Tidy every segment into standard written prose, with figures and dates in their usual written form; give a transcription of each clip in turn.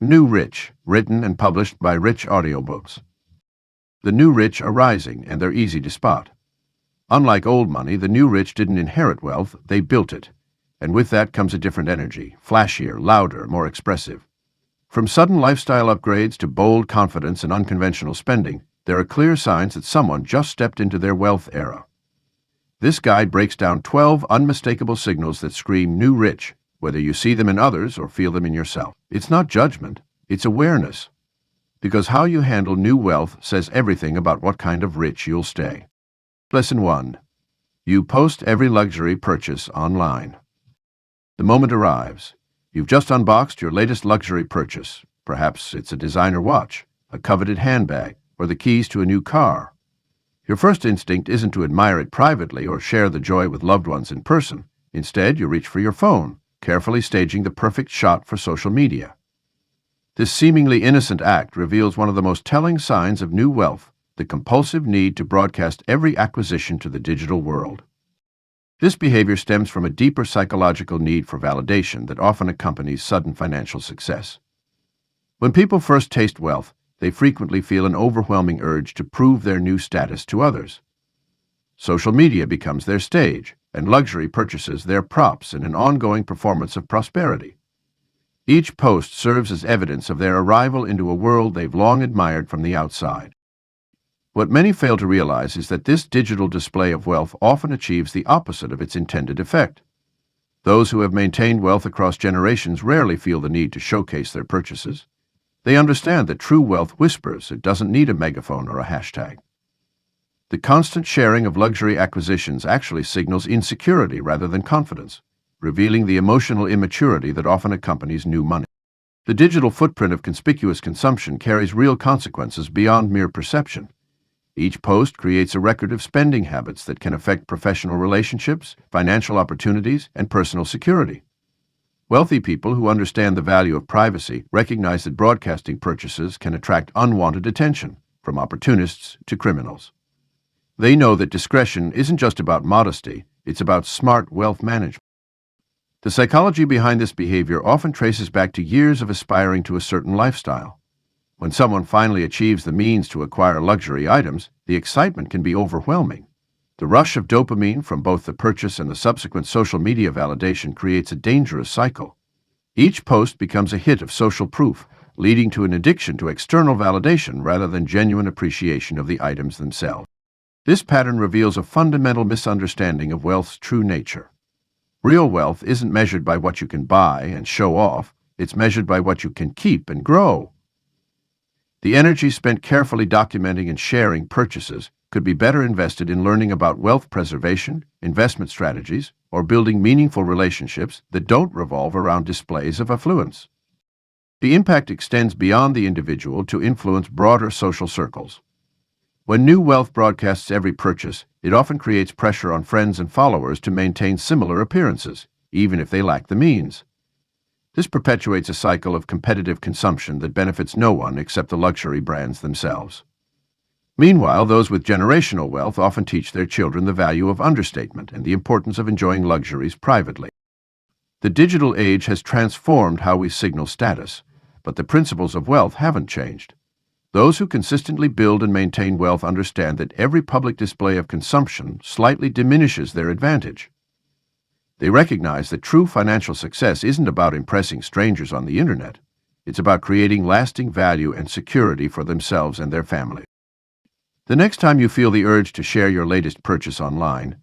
New Rich, written and published by Rich Audiobooks. The new rich are rising, and they're easy to spot. Unlike old money, the new rich didn't inherit wealth, they built it. And with that comes a different energy, flashier, louder, more expressive. From sudden lifestyle upgrades to bold confidence and unconventional spending, there are clear signs that someone just stepped into their wealth era. This guide breaks down 12 unmistakable signals that scream new rich, whether you see them in others or feel them in yourself. It's not judgment, it's awareness. Because how you handle new wealth says everything about what kind of rich you'll stay. Lesson 1. You post every luxury purchase online. The moment arrives. You've just unboxed your latest luxury purchase. Perhaps it's a designer watch, a coveted handbag, or the keys to a new car. Your first instinct isn't to admire it privately or share the joy with loved ones in person. Instead, you reach for your phone, carefully staging the perfect shot for social media. This seemingly innocent act reveals one of the most telling signs of new wealth, the compulsive need to broadcast every acquisition to the digital world. This behavior stems from a deeper psychological need for validation that often accompanies sudden financial success. When people first taste wealth, they frequently feel an overwhelming urge to prove their new status to others. Social media becomes their stage, and luxury purchases their props in an ongoing performance of prosperity. Each post serves as evidence of their arrival into a world they've long admired from the outside. What many fail to realize is that this digital display of wealth often achieves the opposite of its intended effect. Those who have maintained wealth across generations rarely feel the need to showcase their purchases. They understand that true wealth whispers, it doesn't need a megaphone or a hashtag. The constant sharing of luxury acquisitions actually signals insecurity rather than confidence, revealing the emotional immaturity that often accompanies new money. The digital footprint of conspicuous consumption carries real consequences beyond mere perception. Each post creates a record of spending habits that can affect professional relationships, financial opportunities, and personal security. Wealthy people who understand the value of privacy recognize that broadcasting purchases can attract unwanted attention, from opportunists to criminals. They know that discretion isn't just about modesty, it's about smart wealth management. The psychology behind this behavior often traces back to years of aspiring to a certain lifestyle. When someone finally achieves the means to acquire luxury items, the excitement can be overwhelming. The rush of dopamine from both the purchase and the subsequent social media validation creates a dangerous cycle. Each post becomes a hit of social proof, leading to an addiction to external validation rather than genuine appreciation of the items themselves. This pattern reveals a fundamental misunderstanding of wealth's true nature. Real wealth isn't measured by what you can buy and show off, it's measured by what you can keep and grow. The energy spent carefully documenting and sharing purchases could be better invested in learning about wealth preservation, investment strategies, or building meaningful relationships that don't revolve around displays of affluence. The impact extends beyond the individual to influence broader social circles. When new wealth broadcasts every purchase, it often creates pressure on friends and followers to maintain similar appearances, even if they lack the means. This perpetuates a cycle of competitive consumption that benefits no one except the luxury brands themselves. Meanwhile, those with generational wealth often teach their children the value of understatement and the importance of enjoying luxuries privately. The digital age has transformed how we signal status, but the principles of wealth haven't changed. Those who consistently build and maintain wealth understand that every public display of consumption slightly diminishes their advantage. They recognize that true financial success isn't about impressing strangers on the internet. It's about creating lasting value and security for themselves and their family. The next time you feel the urge to share your latest purchase online,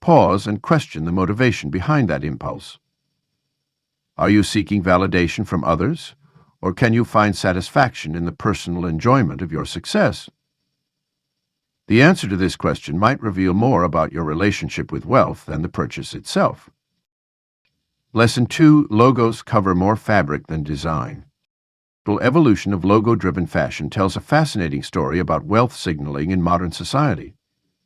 pause and question the motivation behind that impulse. Are you seeking validation from others? Or can you find satisfaction in the personal enjoyment of your success? The answer to this question might reveal more about your relationship with wealth than the purchase itself. Lesson 2. Logos cover more fabric than design. The evolution of logo-driven fashion tells a fascinating story about wealth signaling in modern society.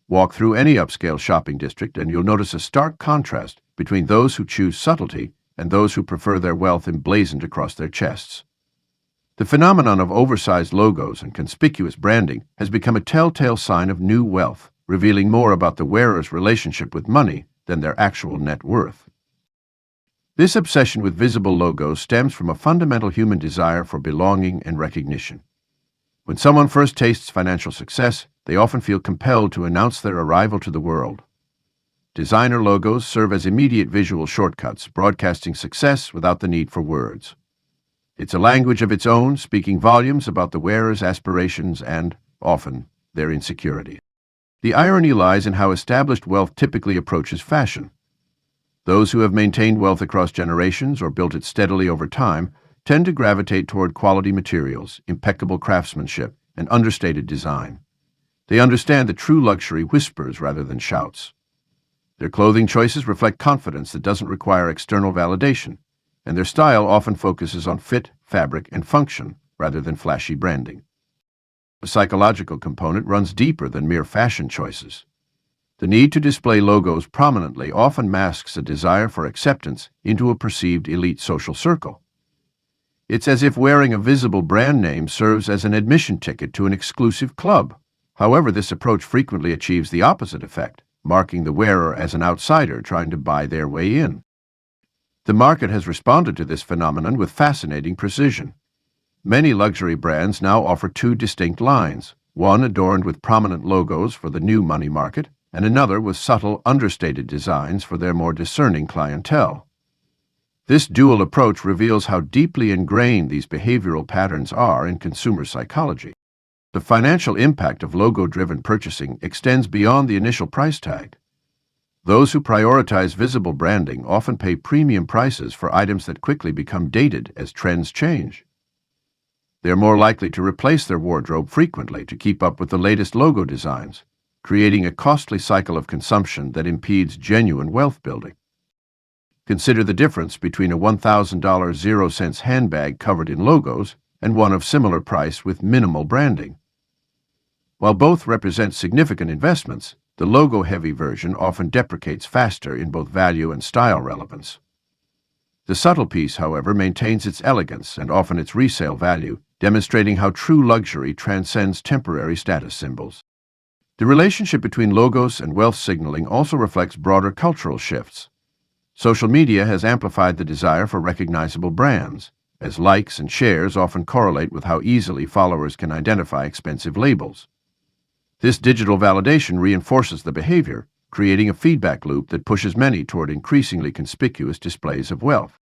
Walk through any upscale shopping district and you'll notice a stark contrast between those who choose subtlety and those who prefer their wealth emblazoned across their chests. The phenomenon of oversized logos and conspicuous branding has become a telltale sign of new wealth, revealing more about the wearer's relationship with money than their actual net worth. This obsession with visible logos stems from a fundamental human desire for belonging and recognition. When someone first tastes financial success, they often feel compelled to announce their arrival to the world. Designer logos serve as immediate visual shortcuts, broadcasting success without the need for words. It's a language of its own, speaking volumes about the wearer's aspirations and, often, their insecurity. The irony lies in how established wealth typically approaches fashion. Those who have maintained wealth across generations or built it steadily over time tend to gravitate toward quality materials, impeccable craftsmanship, and understated design. They understand that true luxury whispers rather than shouts. Their clothing choices reflect confidence that doesn't require external validation, and their style often focuses on fit, fabric, and function rather than flashy branding. The psychological component runs deeper than mere fashion choices. The need to display logos prominently often masks a desire for acceptance into a perceived elite social circle. It's as if wearing a visible brand name serves as an admission ticket to an exclusive club. However, this approach frequently achieves the opposite effect, marking the wearer as an outsider trying to buy their way in. The market has responded to this phenomenon with fascinating precision. Many luxury brands now offer two distinct lines, one adorned with prominent logos for the new money market, and another with subtle, understated designs for their more discerning clientele. This dual approach reveals how deeply ingrained these behavioral patterns are in consumer psychology. The financial impact of logo-driven purchasing extends beyond the initial price tag. Those who prioritize visible branding often pay premium prices for items that quickly become dated as trends change. They are more likely to replace their wardrobe frequently to keep up with the latest logo designs, creating a costly cycle of consumption that impedes genuine wealth building. Consider the difference between a $1,000 0-cents handbag covered in logos and one of similar price with minimal branding. While both represent significant investments, the logo-heavy version often deprecates faster in both value and style relevance. The subtle piece, however, maintains its elegance and often its resale value, demonstrating how true luxury transcends temporary status symbols. The relationship between logos and wealth signaling also reflects broader cultural shifts. Social media has amplified the desire for recognizable brands, as likes and shares often correlate with how easily followers can identify expensive labels. This digital validation reinforces the behavior, creating a feedback loop that pushes many toward increasingly conspicuous displays of wealth.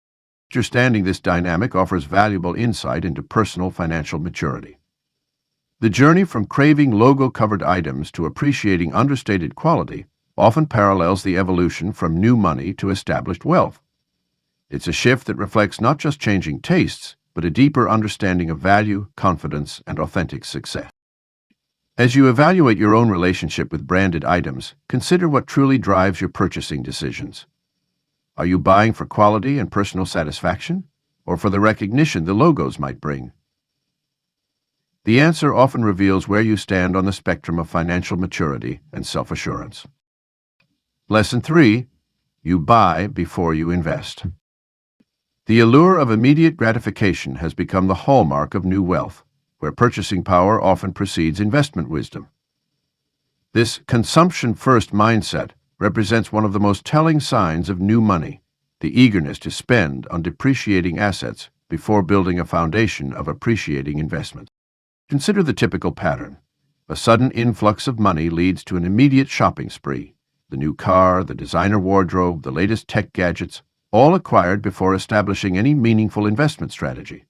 Understanding this dynamic offers valuable insight into personal financial maturity. The journey from craving logo-covered items to appreciating understated quality often parallels the evolution from new money to established wealth. It's a shift that reflects not just changing tastes, but a deeper understanding of value, confidence, and authentic success. As you evaluate your own relationship with branded items, consider what truly drives your purchasing decisions. Are you buying for quality and personal satisfaction, or for the recognition the logos might bring? The answer often reveals where you stand on the spectrum of financial maturity and self-assurance. Lesson 3. You buy before you invest. The allure of immediate gratification has become the hallmark of new wealth, where purchasing power often precedes investment wisdom. This consumption-first mindset represents one of the most telling signs of new money, the eagerness to spend on depreciating assets before building a foundation of appreciating investments. Consider the typical pattern. A sudden influx of money leads to an immediate shopping spree. The new car, the designer wardrobe, the latest tech gadgets, all acquired before establishing any meaningful investment strategy.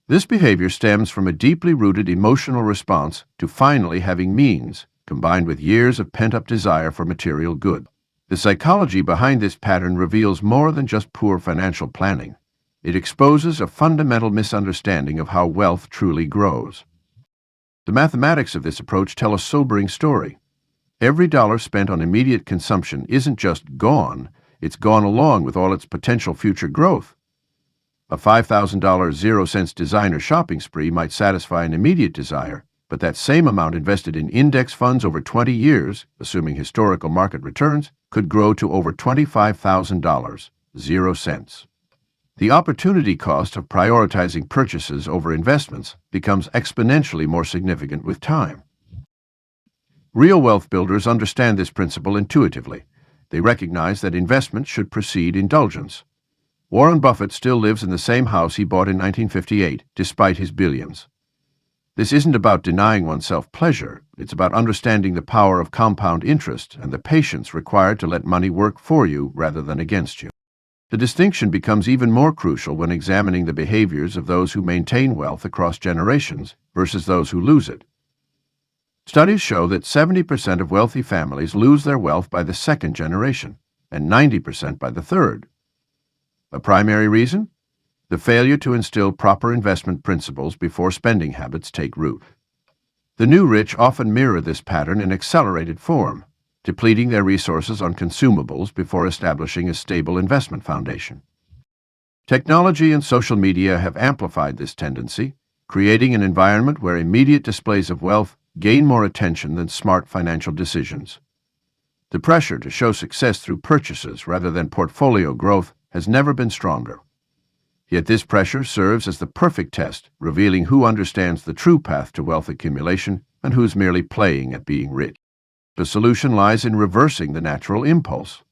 This behavior stems from a deeply rooted emotional response to finally having means, combined with years of pent-up desire for material goods. The psychology behind this pattern reveals more than just poor financial planning. It exposes a fundamental misunderstanding of how wealth truly grows. The mathematics of this approach tell a sobering story. Every dollar spent on immediate consumption isn't just gone, it's gone along with all its potential future growth. A $5,000 0-cents designer shopping spree might satisfy an immediate desire, but that same amount invested in index funds over 20 years, assuming historical market returns, could grow to over $25,000, 0 cents. The opportunity cost of prioritizing purchases over investments becomes exponentially more significant with time. Real wealth builders understand this principle intuitively. They recognize that investment should precede indulgence. Warren Buffett still lives in the same house he bought in 1958, despite his billions. This isn't about denying oneself pleasure. It's about understanding the power of compound interest and the patience required to let money work for you rather than against you. The distinction becomes even more crucial when examining the behaviors of those who maintain wealth across generations versus those who lose it. Studies show that 70% of wealthy families lose their wealth by the second generation, and 90% by the third. A primary reason? The failure to instill proper investment principles before spending habits take root. The new rich often mirror this pattern in accelerated form, depleting their resources on consumables before establishing a stable investment foundation. Technology and social media have amplified this tendency, creating an environment where immediate displays of wealth gain more attention than smart financial decisions. The pressure to show success through purchases rather than portfolio growth has never been stronger. Yet this pressure serves as the perfect test, revealing who understands the true path to wealth accumulation and who's merely playing at being rich. The solution lies in reversing the natural impulse.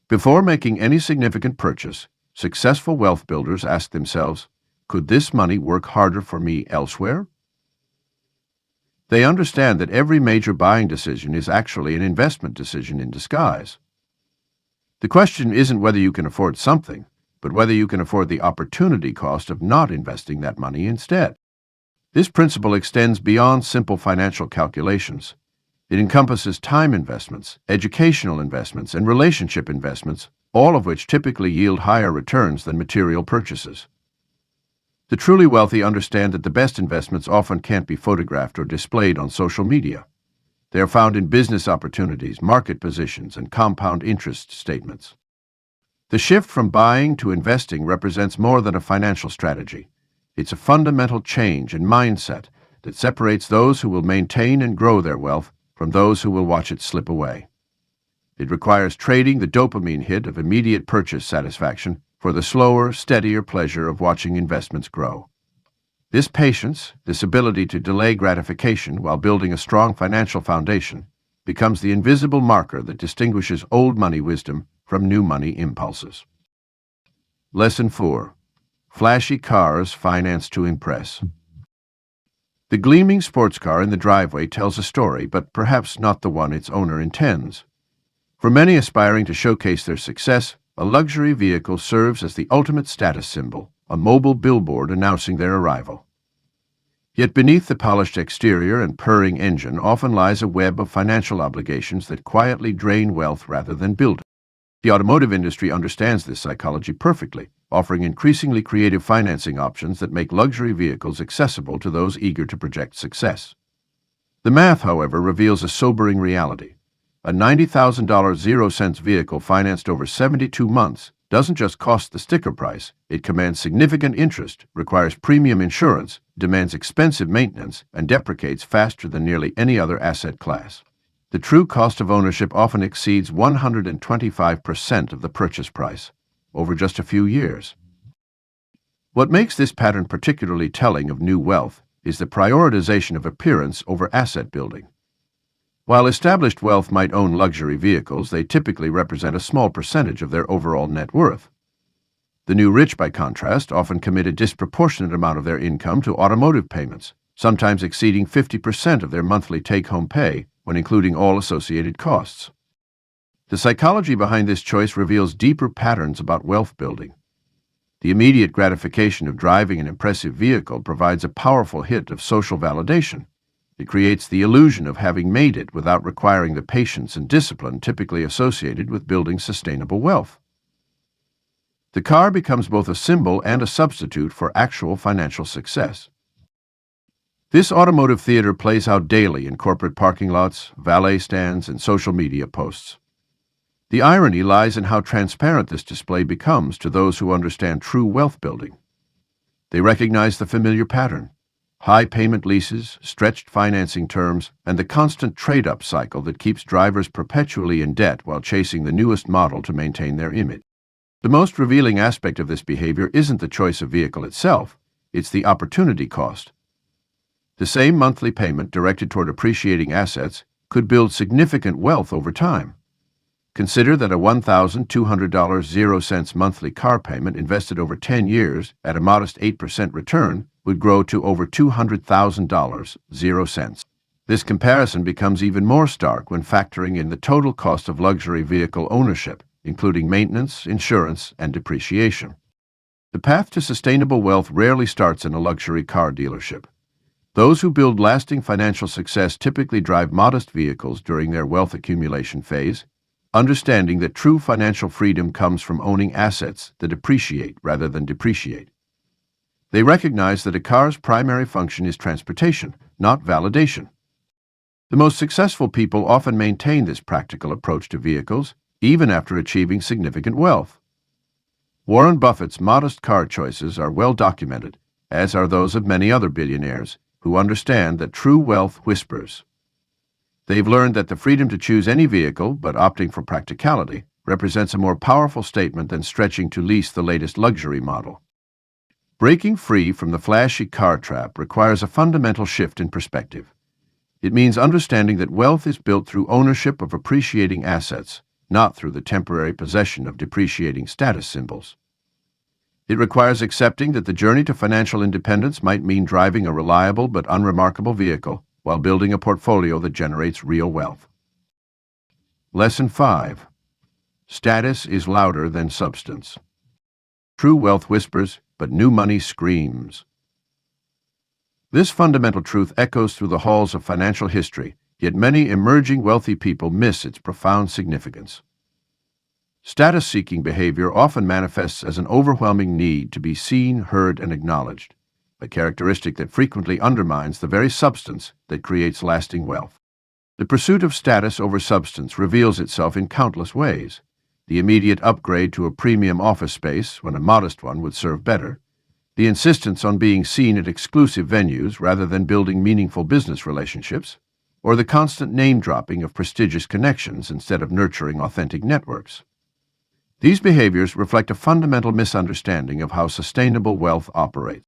Before making any significant purchase, successful wealth builders ask themselves, could this money work harder for me elsewhere? They understand that every major buying decision is actually an investment decision in disguise. The question isn't whether you can afford something, but whether you can afford the opportunity cost of not investing that money instead. This principle extends beyond simple financial calculations. It encompasses time investments, educational investments, and relationship investments, all of which typically yield higher returns than material purchases. The truly wealthy understand that the best investments often can't be photographed or displayed on social media. They are found in business opportunities, market positions, and compound interest statements. The shift from buying to investing represents more than a financial strategy. It's a fundamental change in mindset that separates those who will maintain and grow their wealth from those who will watch it slip away. It requires trading the dopamine hit of immediate purchase satisfaction for the slower, steadier pleasure of watching investments grow. This patience, this ability to delay gratification while building a strong financial foundation, becomes the invisible marker that distinguishes old money wisdom from new money impulses. Lesson 4. Flashy cars financed to impress. The gleaming sports car in the driveway tells a story, but perhaps not the one its owner intends. For many aspiring to showcase their success, a luxury vehicle serves as the ultimate status symbol, a mobile billboard announcing their arrival. Yet beneath the polished exterior and purring engine often lies a web of financial obligations that quietly drain wealth rather than build it. The automotive industry understands this psychology perfectly, offering increasingly creative financing options that make luxury vehicles accessible to those eager to project success. The math, however, reveals a sobering reality. A $90,000 zero-cents vehicle financed over 72 months doesn't just cost the sticker price, it commands significant interest, requires premium insurance, demands expensive maintenance, and depreciates faster than nearly any other asset class. The true cost of ownership often exceeds 125% of the purchase price, over just a few years. What makes this pattern particularly telling of new wealth is the prioritization of appearance over asset building. While established wealth might own luxury vehicles, they typically represent a small percentage of their overall net worth. The new rich, by contrast, often commit a disproportionate amount of their income to automotive payments, sometimes exceeding 50% of their monthly take-home pay when including all associated costs. The psychology behind this choice reveals deeper patterns about wealth building. The immediate gratification of driving an impressive vehicle provides a powerful hit of social validation. It creates the illusion of having made it without requiring the patience and discipline typically associated with building sustainable wealth. The car becomes both a symbol and a substitute for actual financial success. This automotive theater plays out daily in corporate parking lots, valet stands, and social media posts. The irony lies in how transparent this display becomes to those who understand true wealth building. They recognize the familiar pattern: high payment leases, stretched financing terms, and the constant trade-up cycle that keeps drivers perpetually in debt while chasing the newest model to maintain their image. The most revealing aspect of this behavior isn't the choice of vehicle itself, it's the opportunity cost. The same monthly payment directed toward appreciating assets could build significant wealth over time. Consider that a $1,200 0 cents monthly car payment invested over 10 years at a modest 8% return would grow to over $200,000 0 cents. This comparison becomes even more stark when factoring in the total cost of luxury vehicle ownership, including maintenance, insurance, and depreciation. The path to sustainable wealth rarely starts in a luxury car dealership. Those who build lasting financial success typically drive modest vehicles during their wealth accumulation phase, understanding that true financial freedom comes from owning assets that appreciate rather than depreciate. They recognize that a car's primary function is transportation, not validation. The most successful people often maintain this practical approach to vehicles, even after achieving significant wealth. Warren Buffett's modest car choices are well documented, as are those of many other billionaires, who understand that true wealth whispers. They've learned that the freedom to choose any vehicle, but opting for practicality, represents a more powerful statement than stretching to lease the latest luxury model. Breaking free from the flashy car trap requires a fundamental shift in perspective. It means understanding that wealth is built through ownership of appreciating assets, not through the temporary possession of depreciating status symbols. It requires accepting that the journey to financial independence might mean driving a reliable but unremarkable vehicle while building a portfolio that generates real wealth. Lesson 5. Status is louder than substance. True wealth whispers, but new money screams. This fundamental truth echoes through the halls of financial history, yet many emerging wealthy people miss its profound significance. Status-seeking behavior often manifests as an overwhelming need to be seen, heard, and acknowledged, a characteristic that frequently undermines the very substance that creates lasting wealth. The pursuit of status over substance reveals itself in countless ways. The immediate upgrade to a premium office space when a modest one would serve better, the insistence on being seen at exclusive venues rather than building meaningful business relationships, or the constant name-dropping of prestigious connections instead of nurturing authentic networks. These behaviors reflect a fundamental misunderstanding of how sustainable wealth operates.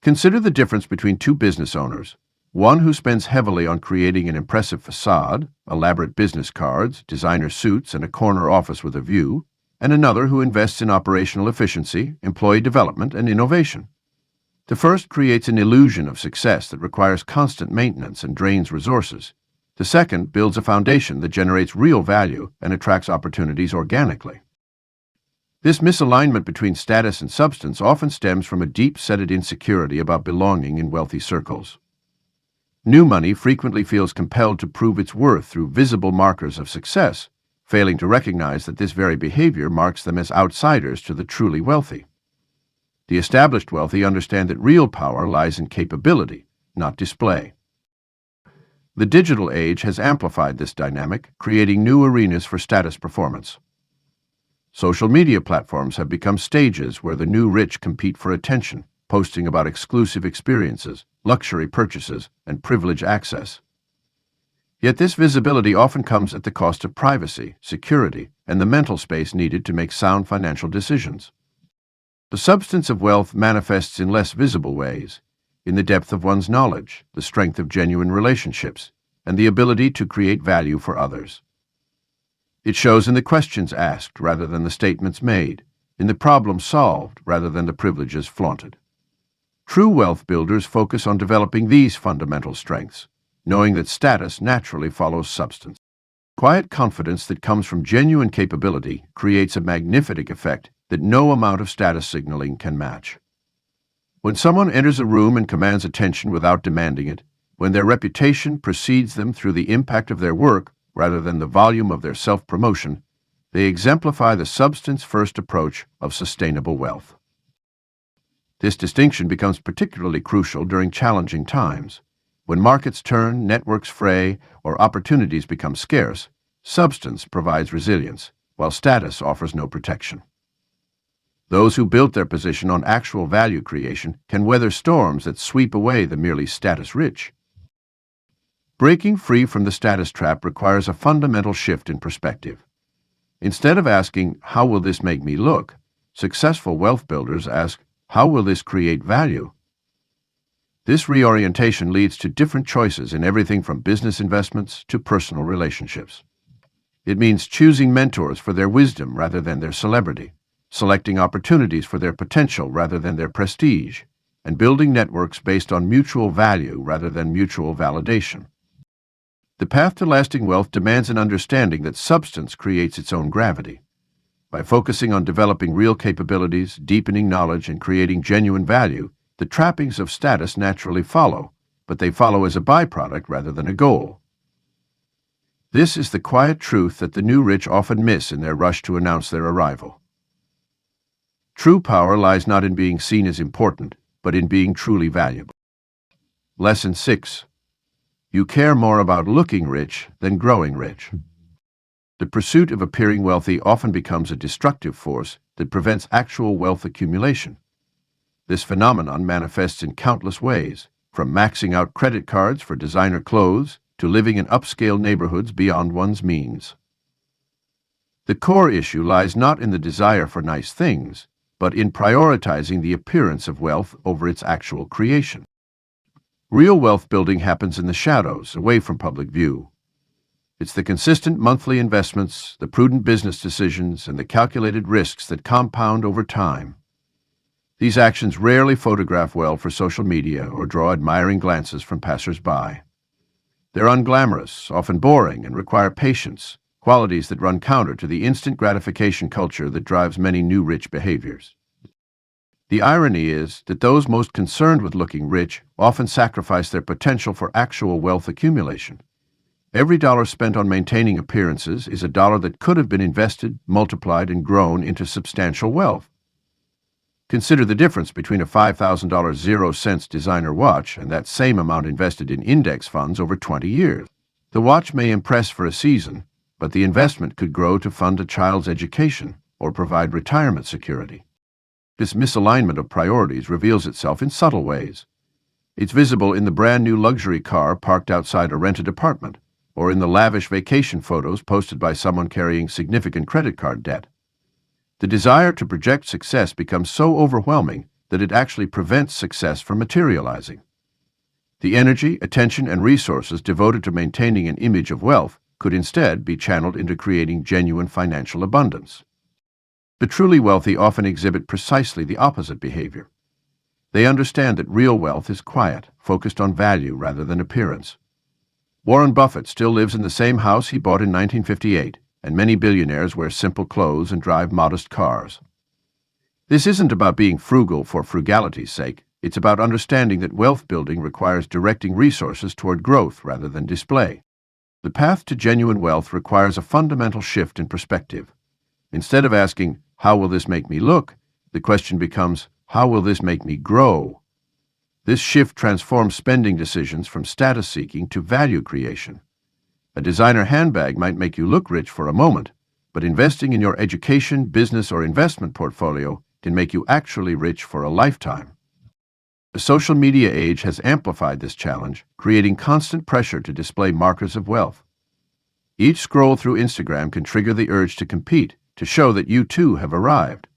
Consider the difference between two business owners, one who spends heavily on creating an impressive facade, elaborate business cards, designer suits, and a corner office with a view, and another who invests in operational efficiency, employee development, and innovation. The first creates an illusion of success that requires constant maintenance and drains resources. The second builds a foundation that generates real value and attracts opportunities organically. This misalignment between status and substance often stems from a deep-seated insecurity about belonging in wealthy circles. New money frequently feels compelled to prove its worth through visible markers of success, failing to recognize that this very behavior marks them as outsiders to the truly wealthy. The established wealthy understand that real power lies in capability, not display. The digital age has amplified this dynamic, creating new arenas for status performance. Social media platforms have become stages where the new rich compete for attention, posting about exclusive experiences, luxury purchases, and privilege access. Yet this visibility often comes at the cost of privacy, security, and the mental space needed to make sound financial decisions. The substance of wealth manifests in less visible ways, in the depth of one's knowledge, the strength of genuine relationships, and the ability to create value for others. It shows in the questions asked rather than the statements made, in the problems solved rather than the privileges flaunted. True wealth builders focus on developing these fundamental strengths, knowing that status naturally follows substance. Quiet confidence that comes from genuine capability creates a magnific effect that no amount of status signaling can match. When someone enters a room and commands attention without demanding it, when their reputation precedes them through the impact of their work rather than the volume of their self-promotion, they exemplify the substance-first approach of sustainable wealth. This distinction becomes particularly crucial during challenging times. When markets turn, networks fray, or opportunities become scarce, substance provides resilience, while status offers no protection. Those who built their position on actual value creation can weather storms that sweep away the merely status-rich. Breaking free from the status trap requires a fundamental shift in perspective. Instead of asking, "How will this make me look?" successful wealth builders ask, "How will this create value?" This reorientation leads to different choices in everything from business investments to personal relationships. It means choosing mentors for their wisdom rather than their celebrity, selecting opportunities for their potential rather than their prestige, and building networks based on mutual value rather than mutual validation. The path to lasting wealth demands an understanding that substance creates its own gravity. By focusing on developing real capabilities, deepening knowledge, and creating genuine value, the trappings of status naturally follow, but they follow as a byproduct rather than a goal. This is the quiet truth that the new rich often miss in their rush to announce their arrival. True power lies not in being seen as important, but in being truly valuable. Lesson 6. You care more about looking rich than growing rich. The pursuit of appearing wealthy often becomes a destructive force that prevents actual wealth accumulation. This phenomenon manifests in countless ways, from maxing out credit cards for designer clothes to living in upscale neighborhoods beyond one's means. The core issue lies not in the desire for nice things, but in prioritizing the appearance of wealth over its actual creation. Real wealth building happens in the shadows, away from public view. It's the consistent monthly investments, the prudent business decisions, and the calculated risks that compound over time. These actions rarely photograph well for social media or draw admiring glances from passers-by. They're unglamorous, often boring, and require patience, qualities that run counter to the instant gratification culture that drives many new rich behaviors. The irony is that those most concerned with looking rich often sacrifice their potential for actual wealth accumulation. Every dollar spent on maintaining appearances is a dollar that could have been invested, multiplied, and grown into substantial wealth. Consider the difference between a $5,000 0-cents designer watch and that same amount invested in index funds over 20 years. The watch may impress for a season, but the investment could grow to fund a child's education or provide retirement security. This misalignment of priorities reveals itself in subtle ways. It's visible in the brand-new luxury car parked outside a rented apartment, or in the lavish vacation photos posted by someone carrying significant credit card debt. The desire to project success becomes so overwhelming that it actually prevents success from materializing. The energy, attention, and resources devoted to maintaining an image of wealth could instead be channeled into creating genuine financial abundance. The truly wealthy often exhibit precisely the opposite behavior. They understand that real wealth is quiet, focused on value rather than appearance. Warren Buffett still lives in the same house he bought in 1958, and many billionaires wear simple clothes and drive modest cars. This isn't about being frugal for frugality's sake. It's about understanding that wealth building requires directing resources toward growth rather than display. The path to genuine wealth requires a fundamental shift in perspective. Instead of asking, "How will this make me look?" the question becomes, "How will this make me grow?" This shift transforms spending decisions from status seeking to value creation. A designer handbag might make you look rich for a moment, but investing in your education, business, or investment portfolio can make you actually rich for a lifetime. The social media age has amplified this challenge, creating constant pressure to display markers of wealth. Each scroll through Instagram can trigger the urge to compete, to show that you too have arrived.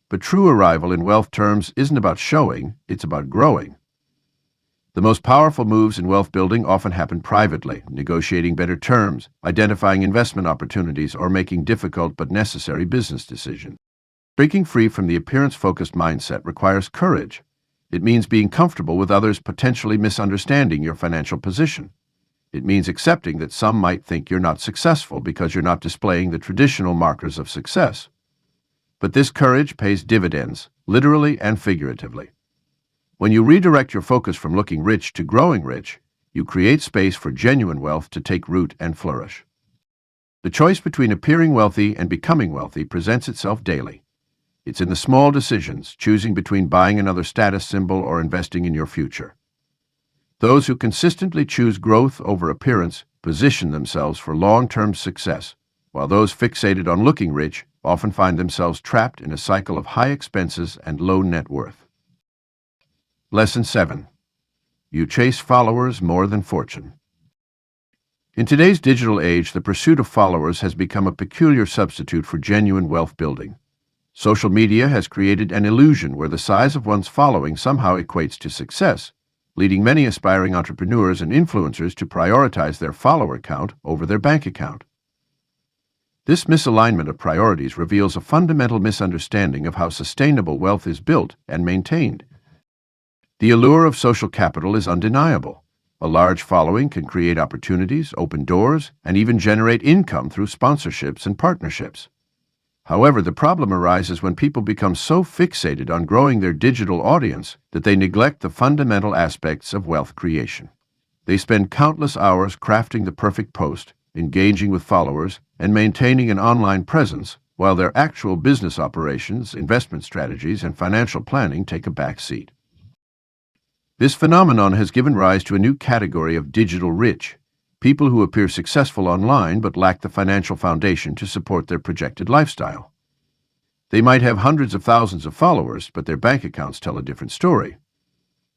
But true arrival in wealth terms isn't about showing, it's about growing. The most powerful moves in wealth building often happen privately, negotiating better terms, identifying investment opportunities, or making difficult but necessary business decisions. Breaking free from the appearance-focused mindset requires courage. It means being comfortable with others potentially misunderstanding your financial position. It means accepting that some might think you're not successful because you're not displaying the traditional markers of success. But this courage pays dividends, literally and figuratively. When you redirect your focus from looking rich to growing rich, you create space for genuine wealth to take root and flourish. The choice between appearing wealthy and becoming wealthy presents itself daily. It's in the small decisions, choosing between buying another status symbol or investing in your future. Those who consistently choose growth over appearance position themselves for long-term success, while those fixated on looking rich often find themselves trapped in a cycle of high expenses and low net worth. Lesson 7. You chase followers more than fortune. In today's digital age, the pursuit of followers has become a peculiar substitute for genuine wealth building. Social media has created an illusion where the size of one's following somehow equates to success, leading many aspiring entrepreneurs and influencers to prioritize their follower count over their bank account. This misalignment of priorities reveals a fundamental misunderstanding of how sustainable wealth is built and maintained. The allure of social capital is undeniable. A large following can create opportunities, open doors, and even generate income through sponsorships and partnerships. However, the problem arises when people become so fixated on growing their digital audience that they neglect the fundamental aspects of wealth creation. They spend countless hours crafting the perfect post, engaging with followers, and maintaining an online presence, while their actual business operations, investment strategies, and financial planning take a back seat. This phenomenon has given rise to a new category of digital rich, people who appear successful online but lack the financial foundation to support their projected lifestyle. They might have hundreds of thousands of followers, but their bank accounts tell a different story.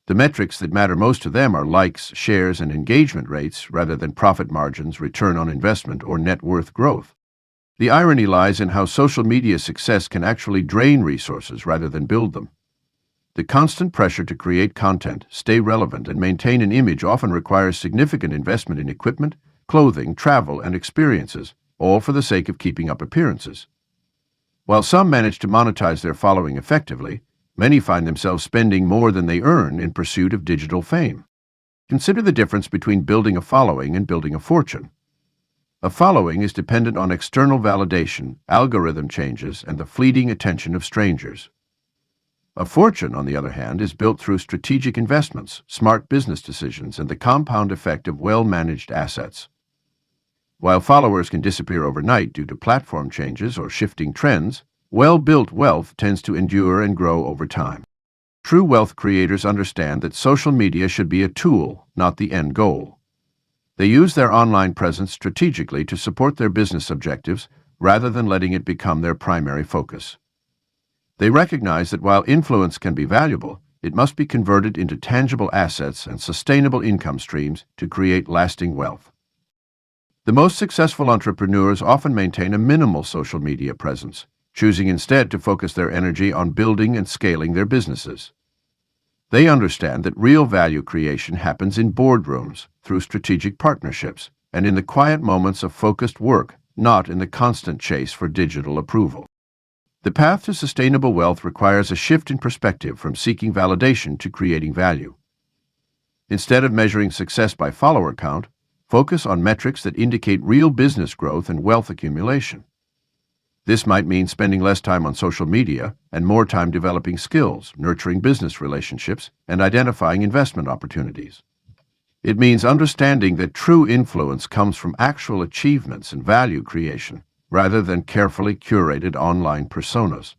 The metrics that matter most to them are likes, shares, and engagement rates rather than profit margins, return on investment, or net worth growth. The irony lies in how social media success can actually drain resources rather than build them. The constant pressure to create content, stay relevant, and maintain an image often requires significant investment in equipment, clothing, travel, and experiences, all for the sake of keeping up appearances. While some manage to monetize their following effectively, many find themselves spending more than they earn in pursuit of digital fame. Consider the difference between building a following and building a fortune. A following is dependent on external validation, algorithm changes, and the fleeting attention of strangers. A fortune, on the other hand, is built through strategic investments, smart business decisions, and the compound effect of well-managed assets. While followers can disappear overnight due to platform changes or shifting trends, well-built wealth tends to endure and grow over time. True wealth creators understand that social media should be a tool, not the end goal. They use their online presence strategically to support their business objectives rather than letting it become their primary focus. They recognize that while influence can be valuable, it must be converted into tangible assets and sustainable income streams to create lasting wealth. The most successful entrepreneurs often maintain a minimal social media presence, choosing instead to focus their energy on building and scaling their businesses. They understand that real value creation happens in boardrooms, through strategic partnerships, and in the quiet moments of focused work, not in the constant chase for digital approval. The path to sustainable wealth requires a shift in perspective from seeking validation to creating value. Instead of measuring success by follower count, focus on metrics that indicate real business growth and wealth accumulation. This might mean spending less time on social media and more time developing skills, nurturing business relationships, and identifying investment opportunities. It means understanding that true influence comes from actual achievements and value creation, rather than carefully curated online personas.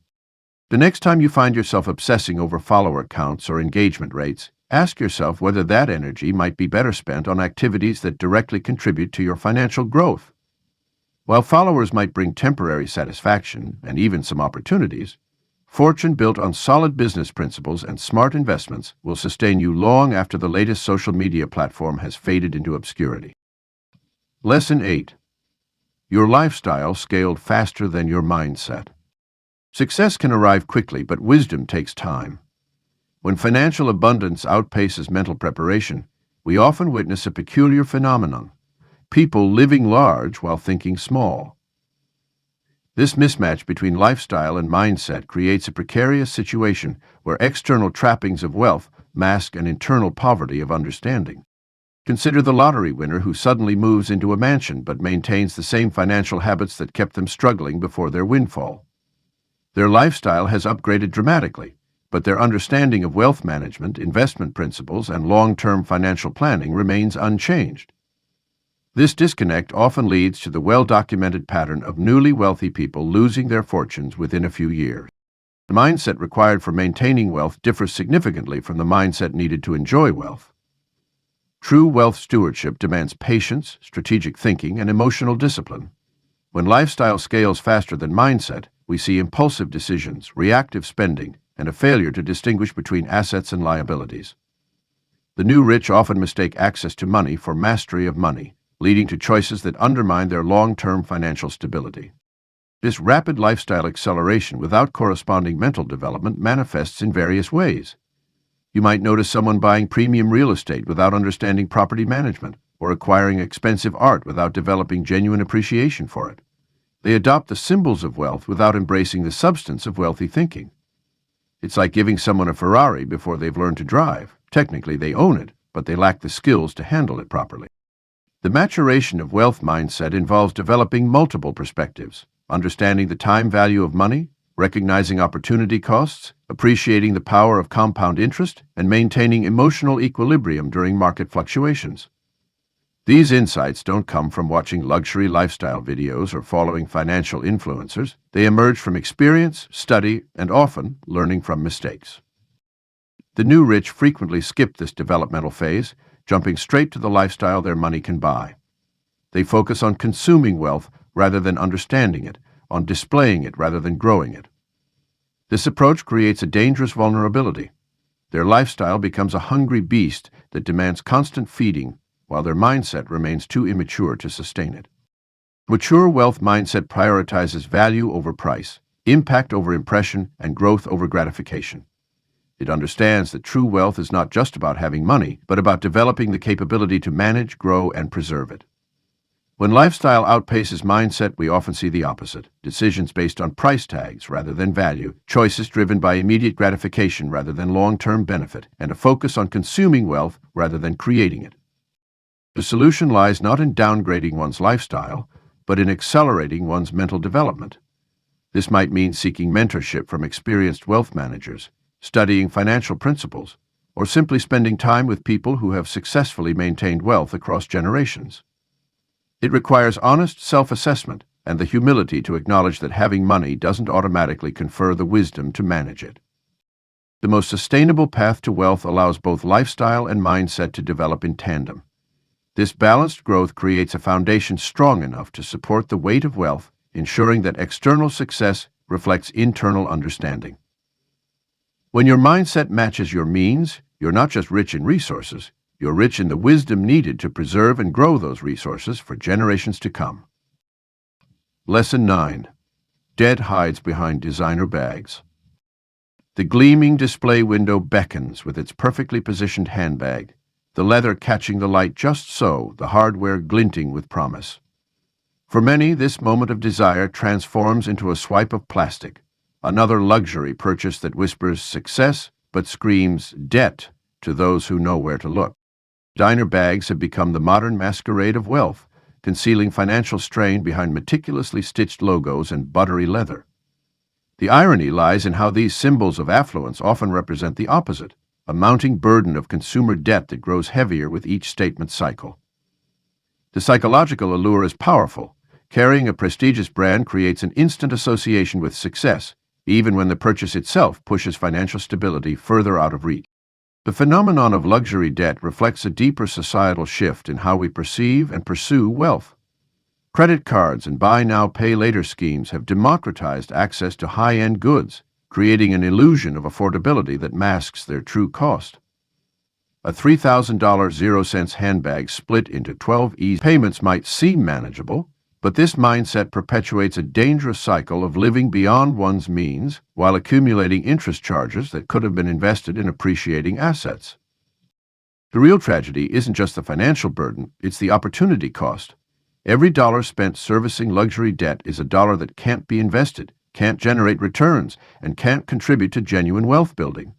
The next time you find yourself obsessing over follower counts or engagement rates, ask yourself whether that energy might be better spent on activities that directly contribute to your financial growth. While followers might bring temporary satisfaction and even some opportunities, fortune built on solid business principles and smart investments will sustain you long after the latest social media platform has faded into obscurity. Lesson 8. Your lifestyle scaled faster than your mindset. Success can arrive quickly, but wisdom takes time. When financial abundance outpaces mental preparation, we often witness a peculiar phenomenon: people living large while thinking small. This mismatch between lifestyle and mindset creates a precarious situation where external trappings of wealth mask an internal poverty of understanding. Consider the lottery winner who suddenly moves into a mansion but maintains the same financial habits that kept them struggling before their windfall. Their lifestyle has upgraded dramatically, but their understanding of wealth management, investment principles, and long-term financial planning remains unchanged. This disconnect often leads to the well-documented pattern of newly wealthy people losing their fortunes within a few years. The mindset required for maintaining wealth differs significantly from the mindset needed to enjoy wealth. True wealth stewardship demands patience, strategic thinking, and emotional discipline. When lifestyle scales faster than mindset, we see impulsive decisions, reactive spending, and a failure to distinguish between assets and liabilities. The new rich often mistake access to money for mastery of money, leading to choices that undermine their long-term financial stability. This rapid lifestyle acceleration without corresponding mental development manifests in various ways. You might notice someone buying premium real estate without understanding property management, or acquiring expensive art without developing genuine appreciation for it. They adopt the symbols of wealth without embracing the substance of wealthy thinking. It's like giving someone a Ferrari before they've learned to drive. Technically, they own it, but they lack the skills to handle it properly. The maturation of wealth mindset involves developing multiple perspectives, understanding the time value of money, recognizing opportunity costs, appreciating the power of compound interest, and maintaining emotional equilibrium during market fluctuations. These insights don't come from watching luxury lifestyle videos or following financial influencers. They emerge from experience, study, and often learning from mistakes. The new rich frequently skip this developmental phase, jumping straight to the lifestyle their money can buy. They focus on consuming wealth rather than understanding it, on displaying it rather than growing it. This approach creates a dangerous vulnerability. Their lifestyle becomes a hungry beast that demands constant feeding, while their mindset remains too immature to sustain it. Mature wealth mindset prioritizes value over price, impact over impression, and growth over gratification. It understands that true wealth is not just about having money, but about developing the capability to manage, grow, and preserve it. When lifestyle outpaces mindset, we often see the opposite: decisions based on price tags rather than value, choices driven by immediate gratification rather than long-term benefit, and a focus on consuming wealth rather than creating it. The solution lies not in downgrading one's lifestyle, but in accelerating one's mental development. This might mean seeking mentorship from experienced wealth managers, studying financial principles, or simply spending time with people who have successfully maintained wealth across generations. It requires honest self-assessment and the humility to acknowledge that having money doesn't automatically confer the wisdom to manage it. The most sustainable path to wealth allows both lifestyle and mindset to develop in tandem. This balanced growth creates a foundation strong enough to support the weight of wealth, ensuring that external success reflects internal understanding. When your mindset matches your means, you're not just rich in resources, you're rich in the wisdom needed to preserve and grow those resources for generations to come. Lesson 9. Debt hides behind designer bags. The gleaming display window beckons with its perfectly positioned handbag, the leather catching the light just so, the hardware glinting with promise. For many, this moment of desire transforms into a swipe of plastic, another luxury purchase that whispers success but screams debt to those who know where to look. Designer bags have become the modern masquerade of wealth, concealing financial strain behind meticulously stitched logos and buttery leather. The irony lies in how these symbols of affluence often represent the opposite: a mounting burden of consumer debt that grows heavier with each statement cycle. The psychological allure is powerful. Carrying a prestigious brand creates an instant association with success, even when the purchase itself pushes financial stability further out of reach. The phenomenon of luxury debt reflects a deeper societal shift in how we perceive and pursue wealth. Credit cards and buy now, pay later schemes have democratized access to high-end goods, creating an illusion of affordability that masks their true cost. A $3,000 0-cents handbag split into 12 easy payments might seem manageable, but this mindset perpetuates a dangerous cycle of living beyond one's means while accumulating interest charges that could have been invested in appreciating assets. The real tragedy isn't just the financial burden, it's the opportunity cost. Every dollar spent servicing luxury debt is a dollar that can't be invested, can't generate returns, and can't contribute to genuine wealth building.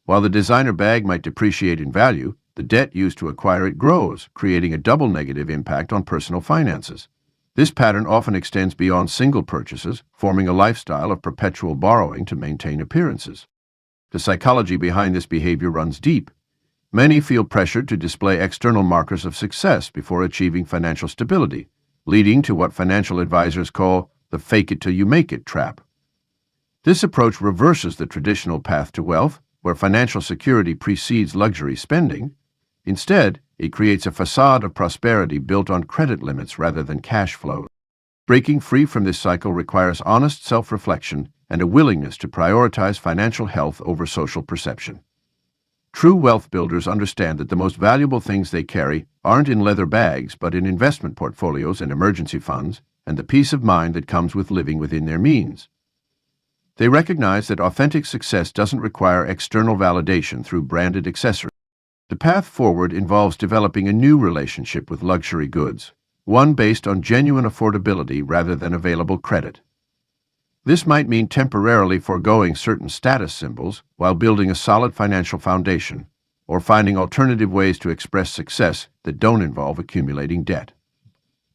While the designer bag might depreciate in value, the debt used to acquire it grows, creating a double negative impact on personal finances. This pattern often extends beyond single purchases, forming a lifestyle of perpetual borrowing to maintain appearances. The psychology behind this behavior runs deep. Many feel pressured to display external markers of success before achieving financial stability, leading to what financial advisors call the fake it till you make it trap. This approach reverses the traditional path to wealth, where financial security precedes luxury spending. Instead, it creates a facade of prosperity built on credit limits rather than cash flow. Breaking free from this cycle requires honest self-reflection and a willingness to prioritize financial health over social perception. True wealth builders understand that the most valuable things they carry aren't in leather bags, but in investment portfolios and emergency funds, and the peace of mind that comes with living within their means. They recognize that authentic success doesn't require external validation through branded accessories. The path forward involves developing a new relationship with luxury goods, one based on genuine affordability rather than available credit. This might mean temporarily foregoing certain status symbols while building a solid financial foundation, or finding alternative ways to express success that don't involve accumulating debt.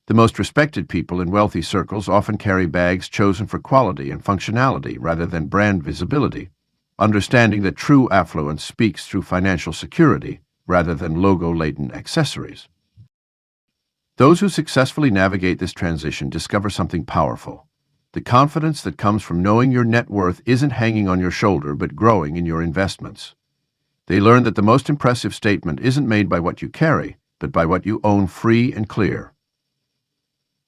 The most respected people in wealthy circles often carry bags chosen for quality and functionality rather than brand visibility, understanding that true affluence speaks through financial security rather than logo-laden accessories. Those who successfully navigate this transition discover something powerful: the confidence that comes from knowing your net worth isn't hanging on your shoulder but growing in your investments. They learn that the most impressive statement isn't made by what you carry, but by what you own free and clear.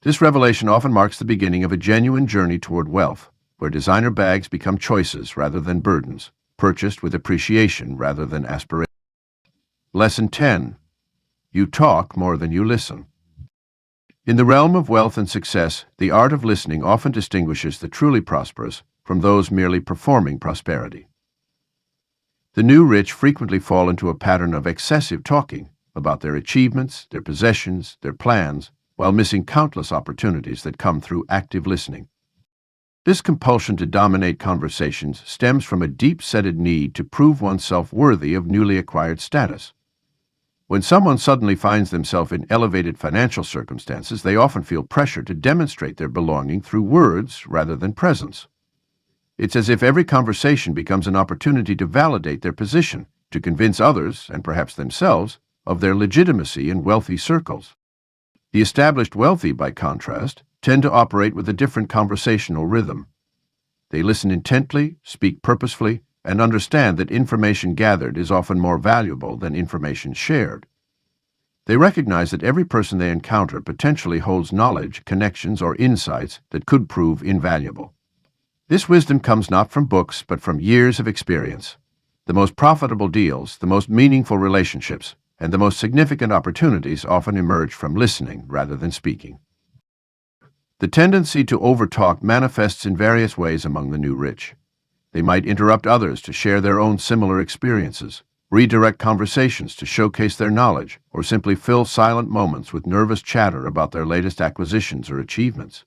This revelation often marks the beginning of a genuine journey toward wealth, where designer bags become choices rather than burdens, purchased with appreciation rather than aspiration. Lesson 10. You talk more than you listen. In the realm of wealth and success, the art of listening often distinguishes the truly prosperous from those merely performing prosperity. The new rich frequently fall into a pattern of excessive talking about their achievements, their possessions, their plans, while missing countless opportunities that come through active listening. This compulsion to dominate conversations stems from a deep-seated need to prove oneself worthy of newly acquired status. When someone suddenly finds themselves in elevated financial circumstances, they often feel pressure to demonstrate their belonging through words rather than presence. It's as if every conversation becomes an opportunity to validate their position, to convince others, and perhaps themselves, of their legitimacy in wealthy circles. The established wealthy, by contrast, tend to operate with a different conversational rhythm. They listen intently, speak purposefully, and understand that information gathered is often more valuable than information shared. They recognize that every person they encounter potentially holds knowledge, connections, or insights that could prove invaluable. This wisdom comes not from books, but from years of experience. The most profitable deals, the most meaningful relationships, and the most significant opportunities often emerge from listening rather than speaking. The tendency to overtalk manifests in various ways among the new rich. They might interrupt others to share their own similar experiences, redirect conversations to showcase their knowledge, or simply fill silent moments with nervous chatter about their latest acquisitions or achievements.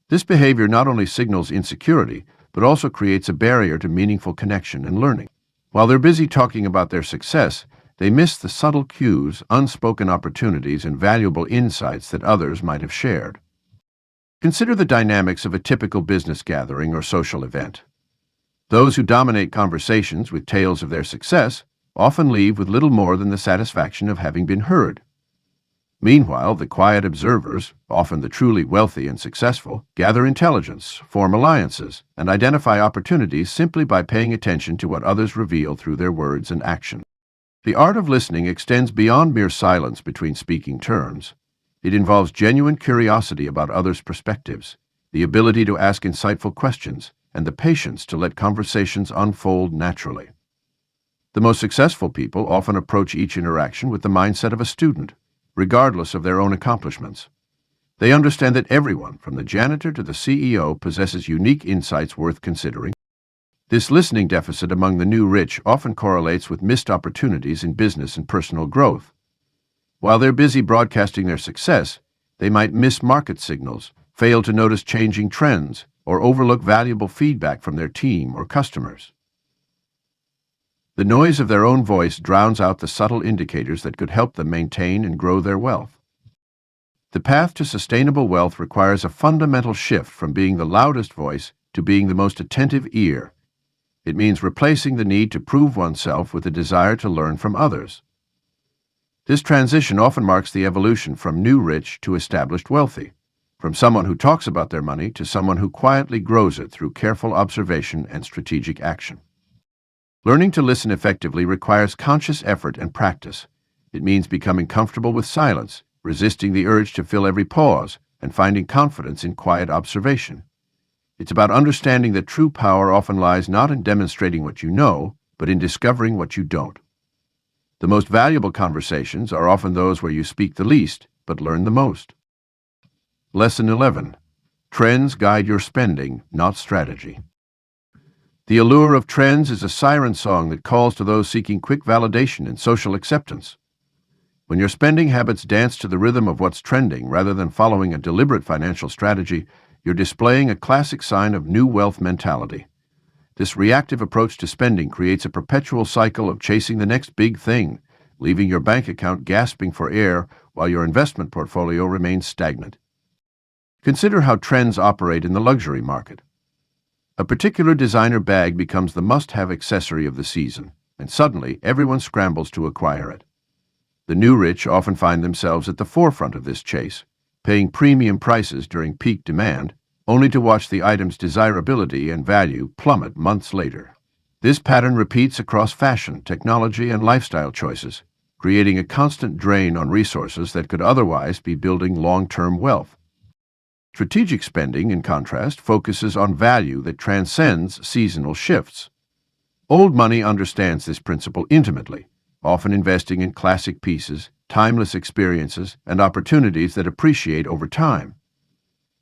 This behavior not only signals insecurity, but also creates a barrier to meaningful connection and learning. While they're busy talking about their success, they miss the subtle cues, unspoken opportunities, and valuable insights that others might have shared. Consider the dynamics of a typical business gathering or social event. Those who dominate conversations with tales of their success often leave with little more than the satisfaction of having been heard. Meanwhile, the quiet observers, often the truly wealthy and successful, gather intelligence, form alliances, and identify opportunities simply by paying attention to what others reveal through their words and actions. The art of listening extends beyond mere silence between speaking terms. It involves genuine curiosity about others' perspectives, the ability to ask insightful questions, and the patience to let conversations unfold naturally. The most successful people often approach each interaction with the mindset of a student, regardless of their own accomplishments. They understand that everyone, from the janitor to the CEO, possesses unique insights worth considering. This listening deficit among the new rich often correlates with missed opportunities in business and personal growth. While they're busy broadcasting their success, they might miss market signals, fail to notice changing trends, or overlook valuable feedback from their team or customers. The noise of their own voice drowns out the subtle indicators that could help them maintain and grow their wealth. The path to sustainable wealth requires a fundamental shift from being the loudest voice to being the most attentive ear. It means replacing the need to prove oneself with a desire to learn from others. This transition often marks the evolution from new rich to established wealthy, from someone who talks about their money to someone who quietly grows it through careful observation and strategic action. Learning to listen effectively requires conscious effort and practice. It means becoming comfortable with silence, resisting the urge to fill every pause, and finding confidence in quiet observation. It's about understanding that true power often lies not in demonstrating what you know, but in discovering what you don't. The most valuable conversations are often those where you speak the least, but learn the most. Lesson 11. Trends guide your spending, not strategy. The allure of trends is a siren song that calls to those seeking quick validation and social acceptance. When your spending habits dance to the rhythm of what's trending rather than following a deliberate financial strategy, you're displaying a classic sign of new wealth mentality. This reactive approach to spending creates a perpetual cycle of chasing the next big thing, leaving your bank account gasping for air while your investment portfolio remains stagnant. Consider how trends operate in the luxury market. A particular designer bag becomes the must-have accessory of the season, and suddenly everyone scrambles to acquire it. The new rich often find themselves at the forefront of this chase, paying premium prices during peak demand, only to watch the item's desirability and value plummet months later. This pattern repeats across fashion, technology, and lifestyle choices, creating a constant drain on resources that could otherwise be building long-term wealth. Strategic spending, in contrast, focuses on value that transcends seasonal shifts. Old money understands this principle intimately, often investing in classic pieces, timeless experiences, and opportunities that appreciate over time.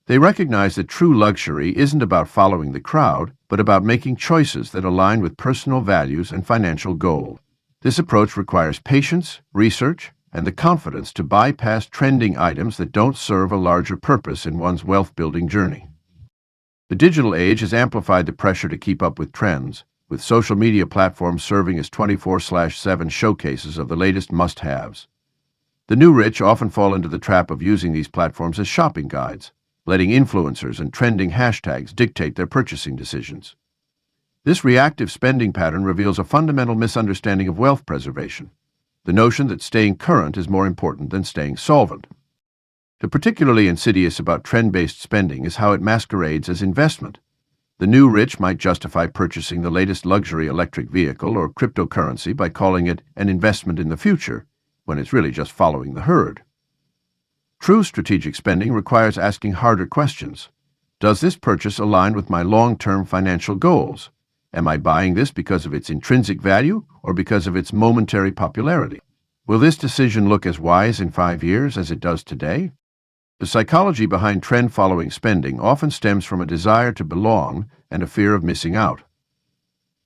They recognize that true luxury isn't about following the crowd, but about making choices that align with personal values and financial goals. This approach requires patience, research, and the confidence to bypass trending items that don't serve a larger purpose in one's wealth-building journey. The digital age has amplified the pressure to keep up with trends, with social media platforms serving as 24/7 showcases of the latest must-haves. The new rich often fall into the trap of using these platforms as shopping guides, letting influencers and trending hashtags dictate their purchasing decisions. This reactive spending pattern reveals a fundamental misunderstanding of wealth preservation, the notion that staying current is more important than staying solvent. The particularly insidious about trend-based spending is how it masquerades as investment. The new rich might justify purchasing the latest luxury electric vehicle or cryptocurrency by calling it an investment in the future, when it's really just following the herd. True strategic spending requires asking harder questions. Does this purchase align with my long-term financial goals? Am I buying this because of its intrinsic value or because of its momentary popularity? Will this decision look as wise in 5 years as it does today? The psychology behind trend-following spending often stems from a desire to belong and a fear of missing out.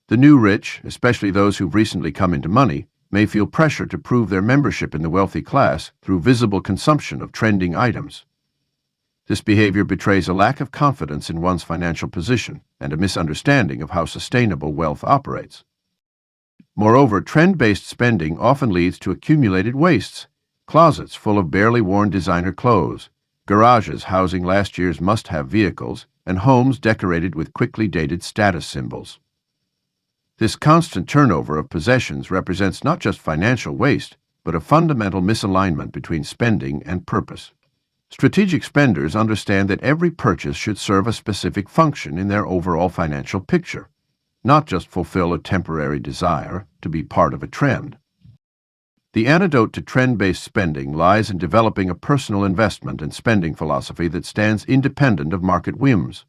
The new rich, especially those who've recently come into money, may feel pressure to prove their membership in the wealthy class through visible consumption of trending items. This behavior betrays a lack of confidence in one's financial position and a misunderstanding of how sustainable wealth operates. Moreover, trend-based spending often leads to accumulated wastes, closets full of barely worn designer clothes, garages housing last year's must-have vehicles, and homes decorated with quickly dated status symbols. This constant turnover of possessions represents not just financial waste, but a fundamental misalignment between spending and purpose. Strategic spenders understand that every purchase should serve a specific function in their overall financial picture, not just fulfill a temporary desire to be part of a trend. The antidote to trend-based spending lies in developing a personal investment and spending philosophy that stands independent of market whims.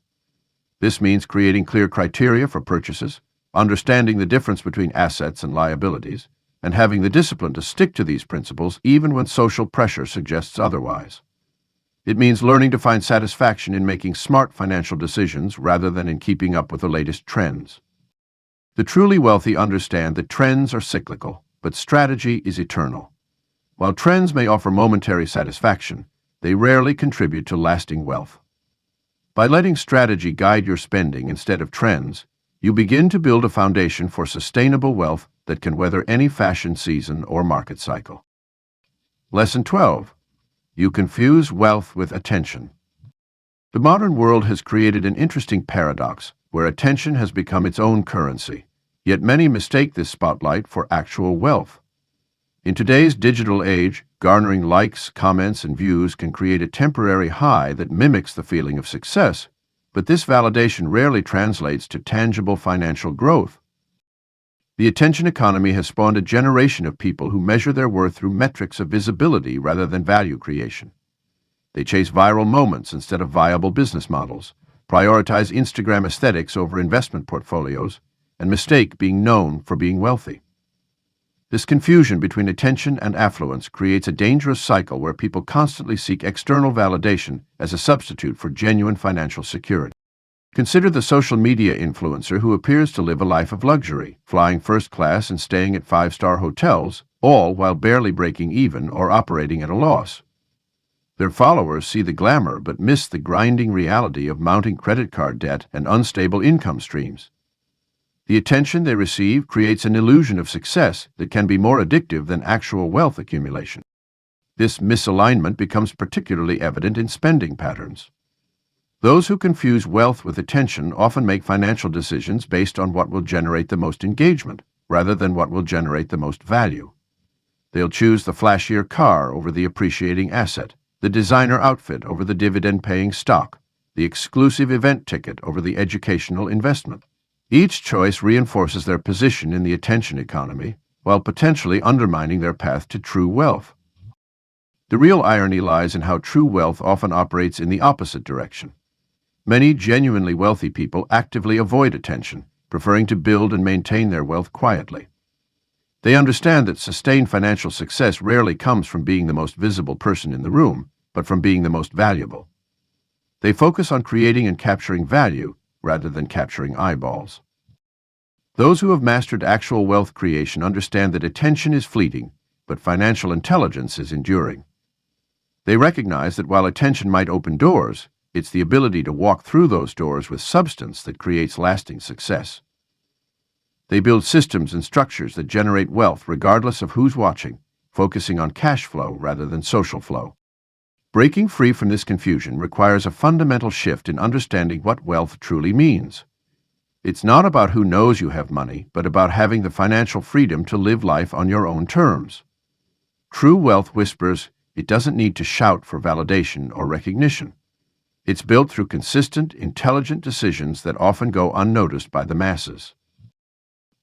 This means creating clear criteria for purchases, understanding the difference between assets and liabilities, and having the discipline to stick to these principles even when social pressure suggests otherwise. It means learning to find satisfaction in making smart financial decisions rather than in keeping up with the latest trends. The truly wealthy understand that trends are cyclical, but strategy is eternal. While trends may offer momentary satisfaction, they rarely contribute to lasting wealth. By letting strategy guide your spending instead of trends, you begin to build a foundation for sustainable wealth that can weather any fashion season or market cycle. Lesson 12. You confuse wealth with attention. The modern world has created an interesting paradox where attention has become its own currency, yet many mistake this spotlight for actual wealth. In today's digital age, garnering likes, comments, and views can create a temporary high that mimics the feeling of success, but this validation rarely translates to tangible financial growth. The attention economy has spawned a generation of people who measure their worth through metrics of visibility rather than value creation. They chase viral moments instead of viable business models, prioritize Instagram aesthetics over investment portfolios, and mistake being known for being wealthy. This confusion between attention and affluence creates a dangerous cycle where people constantly seek external validation as a substitute for genuine financial security. Consider the social media influencer who appears to live a life of luxury, flying first class and staying at 5-star hotels, all while barely breaking even or operating at a loss. Their followers see the glamour but miss the grinding reality of mounting credit card debt and unstable income streams. The attention they receive creates an illusion of success that can be more addictive than actual wealth accumulation. This misalignment becomes particularly evident in spending patterns. Those who confuse wealth with attention often make financial decisions based on what will generate the most engagement, rather than what will generate the most value. They'll choose the flashier car over the appreciating asset, the designer outfit over the dividend-paying stock, the exclusive event ticket over the educational investment. Each choice reinforces their position in the attention economy, while potentially undermining their path to true wealth. The real irony lies in how true wealth often operates in the opposite direction. Many genuinely wealthy people actively avoid attention, preferring to build and maintain their wealth quietly. They understand that sustained financial success rarely comes from being the most visible person in the room, but from being the most valuable. They focus on creating and capturing value rather than capturing eyeballs. Those who have mastered actual wealth creation understand that attention is fleeting, but financial intelligence is enduring. They recognize that while attention might open doors, it's the ability to walk through those doors with substance that creates lasting success. They build systems and structures that generate wealth regardless of who's watching, focusing on cash flow rather than social flow. Breaking free from this confusion requires a fundamental shift in understanding what wealth truly means. It's not about who knows you have money, but about having the financial freedom to live life on your own terms. True wealth whispers, it doesn't need to shout for validation or recognition. It's built through consistent, intelligent decisions that often go unnoticed by the masses.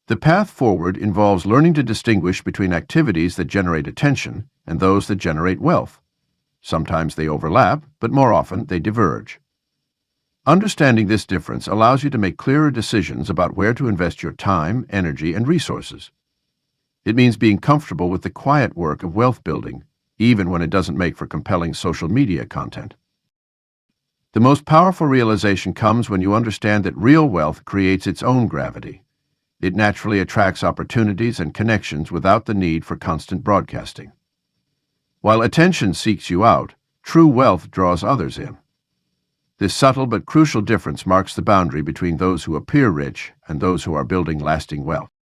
The path forward involves learning to distinguish between activities that generate attention and those that generate wealth. Sometimes they overlap, but more often they diverge. Understanding this difference allows you to make clearer decisions about where to invest your time, energy, and resources. It means being comfortable with the quiet work of wealth building, even when it doesn't make for compelling social media content. The most powerful realization comes when you understand that real wealth creates its own gravity. It naturally attracts opportunities and connections without the need for constant broadcasting. While attention seeks you out, true wealth draws others in. This subtle but crucial difference marks the boundary between those who appear rich and those who are building lasting wealth.